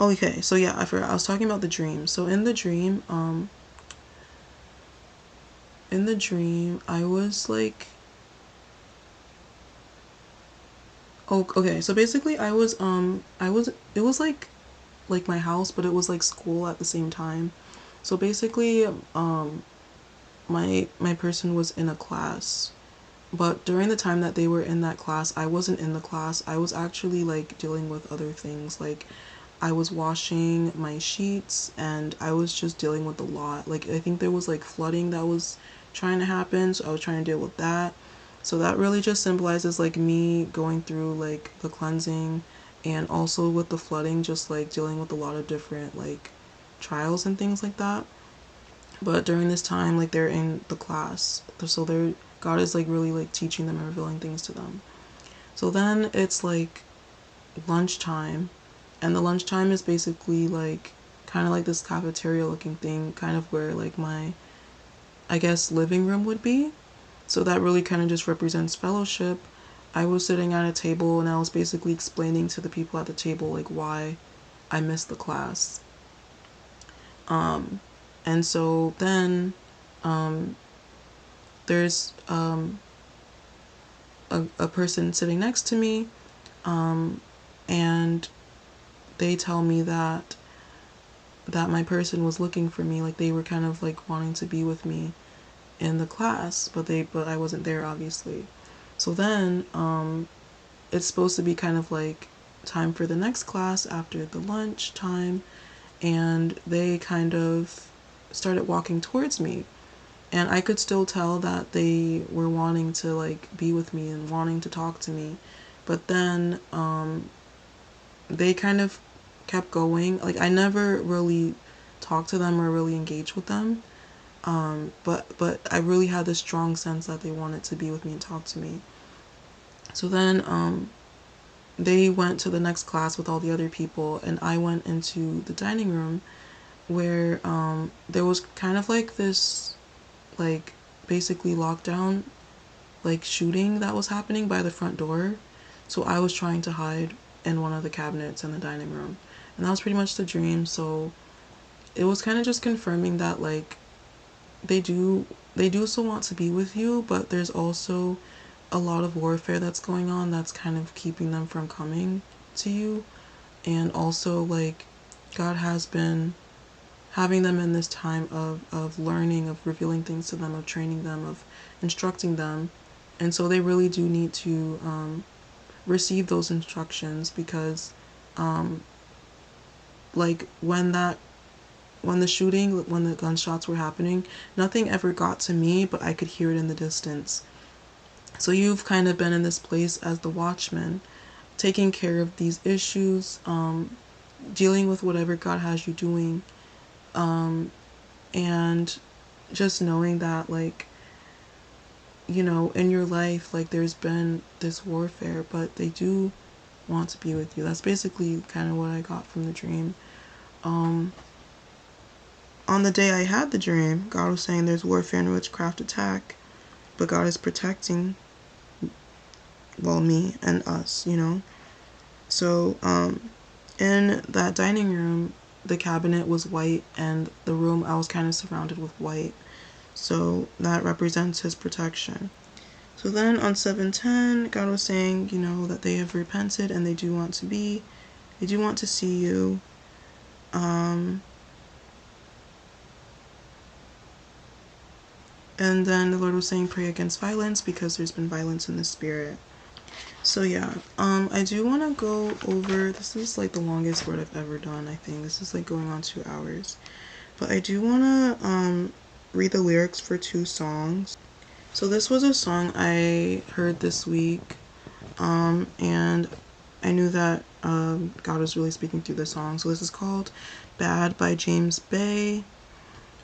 Okay, so yeah, I forgot. I was talking about the dream. So in the dream, I was like, oh, okay. So basically, it was like my house, but it was like school at the same time. So basically, my person was in a class, but during the time that they were in that class, I wasn't in the class. I was actually like dealing with other things. Like I was washing my sheets and I was just dealing with a lot. Like I think there was like flooding that was trying to happen, so I was trying to deal with that. So that really just symbolizes like me going through like the cleansing, and also with the flooding just like dealing with a lot of different like trials and things like that. But during this time, like they're in the class, so they're God is like really like teaching them and revealing things to them. So then it's like lunchtime, and the lunchtime is basically like kind of like this cafeteria looking thing, kind of where like my, I guess, living room would be. So that really kind of just represents fellowship. I was sitting at a table and I was basically explaining to the people at the table like why I missed the class. Um, and so then um, there's a person sitting next to me, um, and they tell me that my person was looking for me, like they were kind of like wanting to be with me in the class, but I wasn't there obviously. So then it's supposed to be kind of like time for the next class after the lunch time, and they kind of started walking towards me, and I could still tell that they were wanting to like be with me and wanting to talk to me. But then they kind of kept going. Like I never really talked to them or really engaged with them. But I really had this strong sense that they wanted to be with me and talk to me. So then they went to the next class with all the other people, and I went into the dining room where there was kind of like this, like basically lockdown, like shooting that was happening by the front door. So I was trying to hide in one of the cabinets in the dining room, and that was pretty much the dream. So it was kind of just confirming that like they do they do still want to be with you, but there's also a lot of warfare that's going on that's kind of keeping them from coming to you. And also like God has been having them in this time of learning, of revealing things to them, of training them, of instructing them. And so they really do need to receive those instructions, because um, like when the shooting, when the gunshots were happening, nothing ever got to me, but I could hear it in the distance. So you've kind of been in this place as the watchman, taking care of these issues, dealing with whatever God has you doing, and just knowing that, like, you know, in your life, like, there's been this warfare, but they do want to be with you. That's basically kind of what I got from the dream. Um, on the day I had the dream, God was saying there's warfare and witchcraft attack, but God is protecting, well, me and us, you know? So, in that dining room, the cabinet was white, and the room I was kind of surrounded with white. So that represents his protection. So then on 7:10, God was saying, you know, that they have repented and they do want to see you. And then the Lord was saying, pray against violence, because there's been violence in the spirit. So yeah, I do want to go over, this is like the longest word I've ever done, I think. This is like going on 2 hours. But I do want to read the lyrics for 2 songs. So this was a song I heard this week, and I knew that God was really speaking through the song. So this is called Bad by James Bay.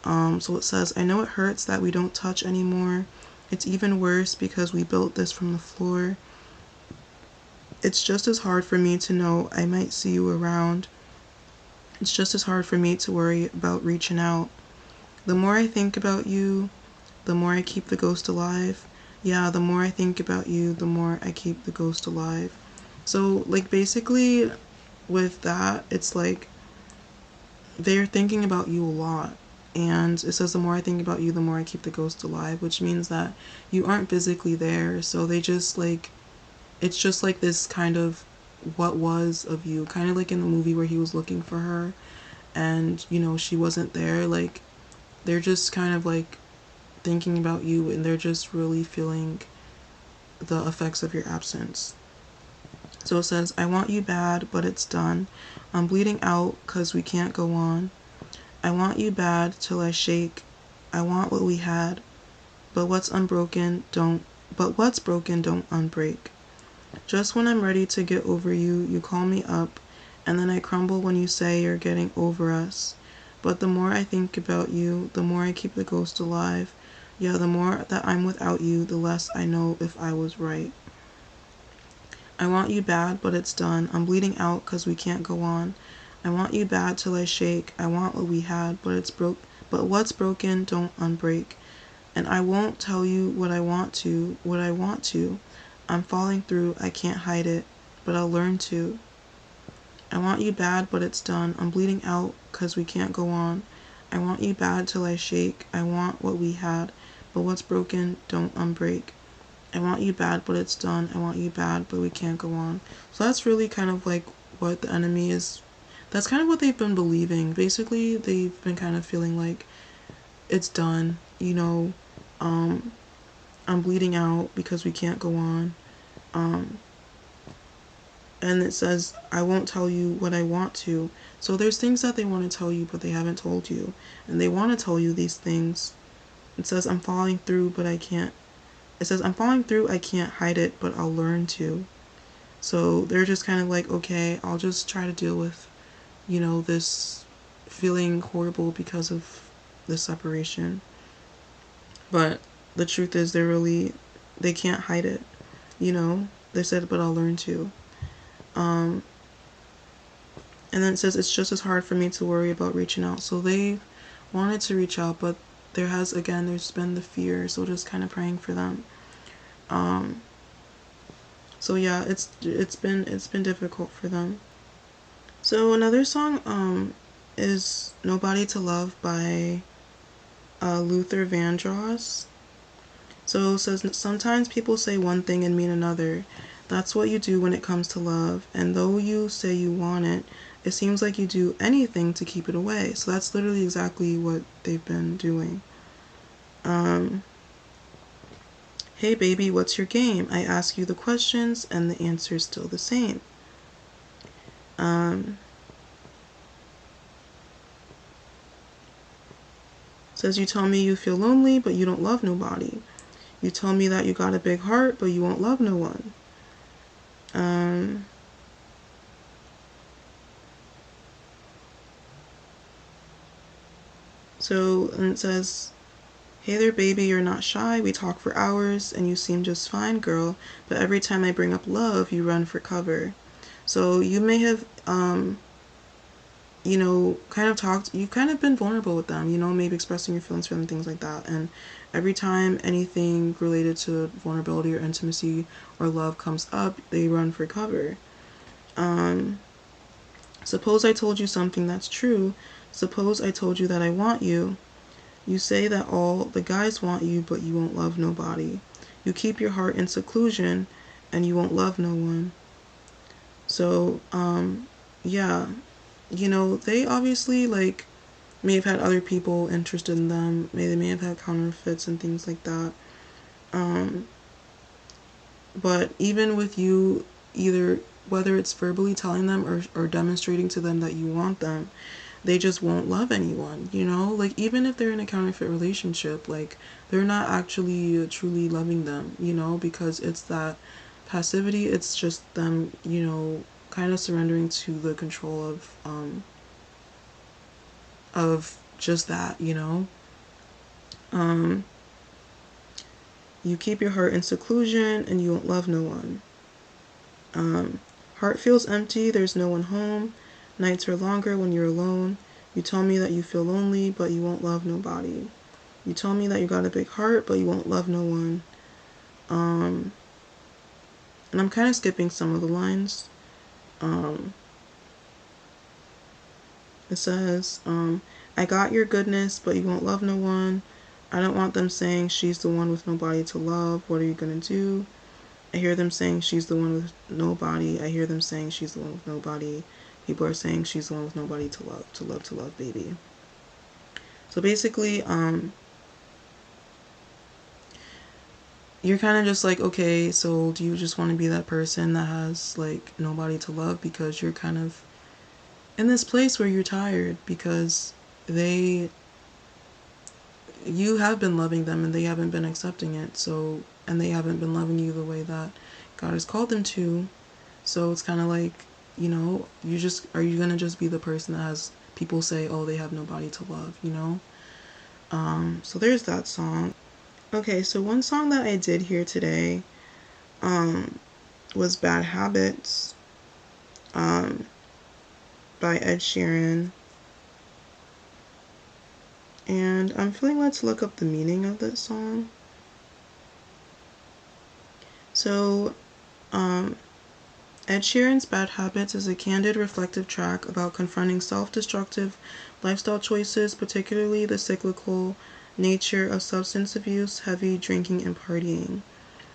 So it says, I know it hurts that we don't touch anymore. It's even worse because we built this from the floor. It's just as hard for me to know I might see you around. It's just as hard for me to worry about reaching out. The more I think about you, the more I keep the ghost alive. Yeah, the more I think about you, the more I keep the ghost alive. So, like, basically, with that, it's like they're thinking about you a lot. And it says the more I think about you, the more I keep the ghost alive, which means that you aren't physically there. So they just like, it's just like this kind of what was of you, kind of like in the movie where he was looking for her and, you know, she wasn't there. Like, they're just kind of like thinking about you and they're just really feeling the effects of your absence. So it says, I want you bad, but it's done. I'm bleeding out 'cause we can't go on. I want you bad till I shake. I want what we had, but what's broken don't unbreak. Just when I'm ready to get over you, you call me up, and then I crumble when you say you're getting over us. But the more I think about you, the more I keep the ghost alive. Yeah, the more that I'm without you, the less I know if I was right. I want you bad, but it's done. I'm bleeding out 'cause we can't go on. I want you bad till I shake. I want what we had, but what's broken don't unbreak. And I won't tell you what I want to. I'm falling through, I can't hide it, but I'll learn to. I want you bad, but it's done. I'm bleeding out 'cause we can't go on. I want you bad till I shake. I want what we had, but what's broken don't unbreak. I want you bad, but it's done. I want you bad, but we can't go on. So that's really kind of like what the enemy is. That's kind of what they've been believing. Basically, they've been kind of feeling like it's done. You know, I'm bleeding out because we can't go on. And it says, I won't tell you what I want to. So there's things that they want to tell you, but they haven't told you. And they want to tell you these things. It says, I'm falling through, but I can't. It says, I'm falling through, I can't hide it, but I'll learn to. So they're just kind of like, okay, I'll just try to deal with, you know, this feeling horrible because of the separation. But the truth is they can't hide it, you know. They said, but I'll learn to. And then it says, it's just as hard for me to worry about reaching out. So they wanted to reach out, but there's been the fear. So just kind of praying for them. So yeah, it's been difficult for them. So another song is Nobody to Love by Luther Vandross. So it says, sometimes people say one thing and mean another. That's what you do when it comes to love. And though you say you want it, it seems like you do anything to keep it away. So that's literally exactly what they've been doing. Hey baby, what's your game? I ask you the questions and the answer's still the same. Says, you tell me you feel lonely, but you don't love nobody. You tell me that you got a big heart, but you won't love no one. So, and it says, hey there baby, you're not shy, we talk for hours, and you seem just fine, girl, but every time I bring up love, you run for cover. So you may have, you know, you've kind of been vulnerable with them, you know, maybe expressing your feelings for them, things like that, and every time anything related to vulnerability or intimacy or love comes up, they run for cover. Suppose I told you something that's true. Suppose I told you that I want you. You say that all the guys want you, but you won't love nobody. You keep your heart in seclusion, and you won't love no one. So, yeah, you know, they obviously, like, may have had other people interested in them. They may have had counterfeits and things like that. But even with you, either whether it's verbally telling them or demonstrating to them that you want them, they just won't love anyone, you know? Like, even if they're in a counterfeit relationship, like, they're not actually truly loving them, you know? Because it's that passivity, it's just them, you know, kind of surrendering to the control of just that, you know? You keep your heart in seclusion and you won't love no one. Heart feels empty, there's no one home. Nights are longer when you're alone. You tell me that you feel lonely, but you won't love nobody. You tell me that you got a big heart, but you won't love no one. And I'm kind of skipping some of the lines. It says, I got your goodness, but you won't love no one. I don't want them saying she's the one with nobody to love. What are you going to do? I hear them saying she's the one with nobody. I hear them saying she's the one with nobody. People are saying she's the one with nobody to love, to love, to love, baby. So basically, you're kind of just like, okay, so do you just want to be that person that has like nobody to love because you're kind of in this place where you're tired because you have been loving them and they haven't been accepting it. So, and they haven't been loving you the way that God has called them to. So it's kind of like, are you going to just be the person that has people say, oh, they have nobody to love. So there's that song. Okay, so one song that I did hear today was Bad Habits by Ed Sheeran. And I'm feeling led to look up the meaning of that song. So, Ed Sheeran's Bad Habits is a candid, reflective track about confronting self-destructive lifestyle choices, particularly the cyclical nature of substance abuse, heavy drinking, and partying.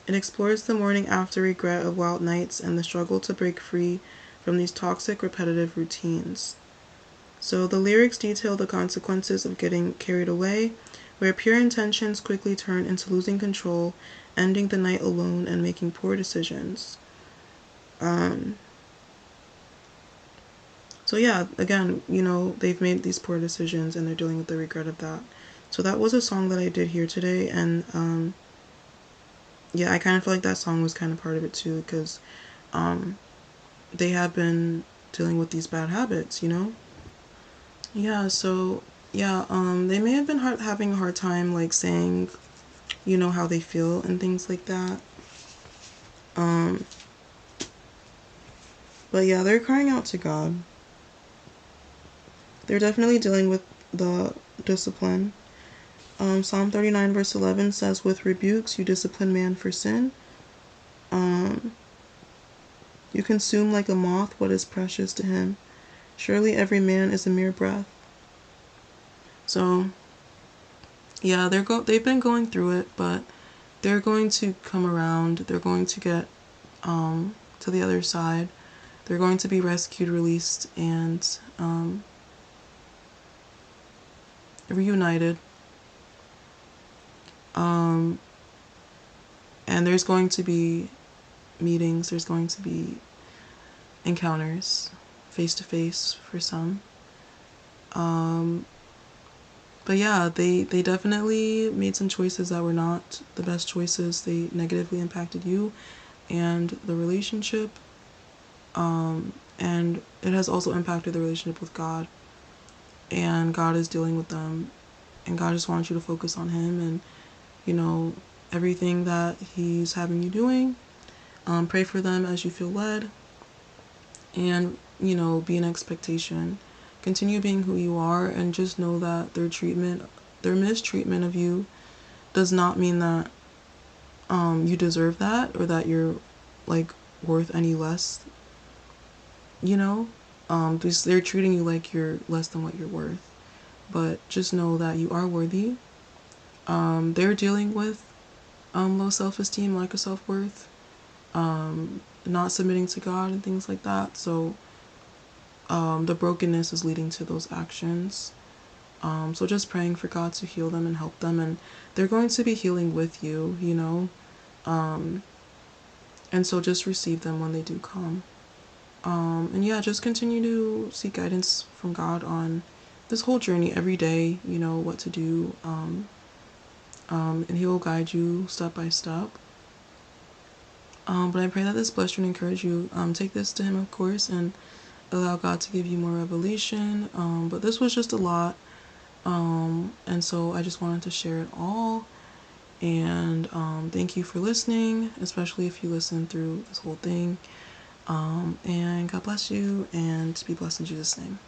It explores the morning after regret of wild nights and the struggle to break free from these toxic, repetitive routines. So the lyrics detail the consequences of getting carried away, where pure intentions quickly turn into losing control, ending the night alone, and making poor decisions. So yeah, again, they've made these poor decisions and they're dealing with the regret of that. So that was a song that I did hear today, and yeah, I kind of feel like that song was kind of part of it too, because they have been dealing with these bad habits. Yeah, so yeah, they may have been having a hard time like saying, how they feel and things like that. But yeah, they're crying out to God. They're definitely dealing with the discipline. Psalm 39 verse 11 says, with rebukes you discipline man for sin. You consume like a moth what is precious to him. Surely every man is a mere breath. So yeah, they've been going through it, but they're going to come around. They're going to get to the other side. They're going to be rescued, released, and reunited. And there's going to be meetings. There's going to be encounters, face to face for some. But yeah, they definitely made some choices that were not the best choices. They negatively impacted you and the relationship. And it has also impacted the relationship with God. And God is dealing with them. And God just wants you to focus on Him and, everything that He's having you doing. Pray for them as you feel led. And, be in expectation. Continue being who you are and just know that their mistreatment of you does not mean that you deserve that or that you're like worth any less. They're treating you like you're less than what you're worth. But just know that you are worthy. They're dealing with low self-esteem, lack of self-worth, not submitting to God and things like that. So the brokenness is leading to those actions. So just praying for God to heal them and help them. And they're going to be healing with you, and so just receive them when they do come. And yeah, just continue to seek guidance from God on this whole journey every day, what to do. And He will guide you step by step. But I pray that this bless you and encourage you. Take this to Him, of course, and allow God to give you more revelation. But this was just a lot. And so I just wanted to share it all. And thank you for listening, especially if you listen through this whole thing. And God bless you, and be blessed in Jesus' name.